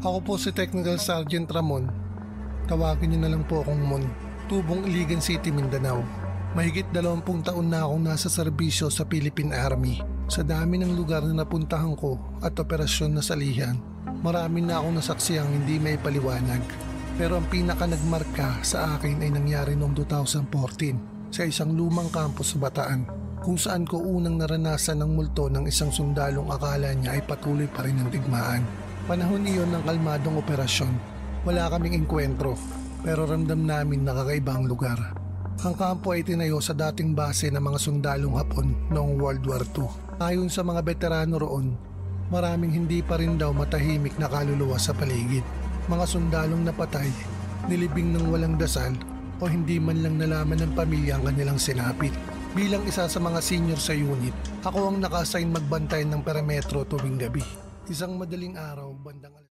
Ako po si Technical Sergeant Ramon. Tawagin niyo na lang po akong Mon. Tubong Iligan City, Mindanao. Mahigit 20 taon na akong nasa serbisyo sa Philippine Army. Sa dami ng lugar na napuntahan ko at operasyon na salihan, marami na akong nasaksiyang hindi may paliwanag. Pero ang pinaka nagmarka sa akin ay nangyari noong 2014 sa isang lumang campus sa Bataan, kung saan ko unang naranasan ng multo ng isang sundalong akala niya ay patuloy pa rin ang digmaan. Panahon iyon ng kalmadong operasyon. Wala kaming engkwentro, pero ramdam namin na kakaibang lugar. Ang kampo ay tinayo sa dating base ng mga sundalong Hapon noong World War II. Ayon sa mga veterano roon, maraming hindi pa rin daw matahimik na kaluluwa sa paligid. Mga sundalong napatay, nilibing ng walang dasal o hindi man lang nalaman ng pamilya ang kanilang sinapit. Bilang isa sa mga senior sa unit, ako ang naka-assign magbantay ng perimetro tuwing gabi. Isang madaling araw, bandang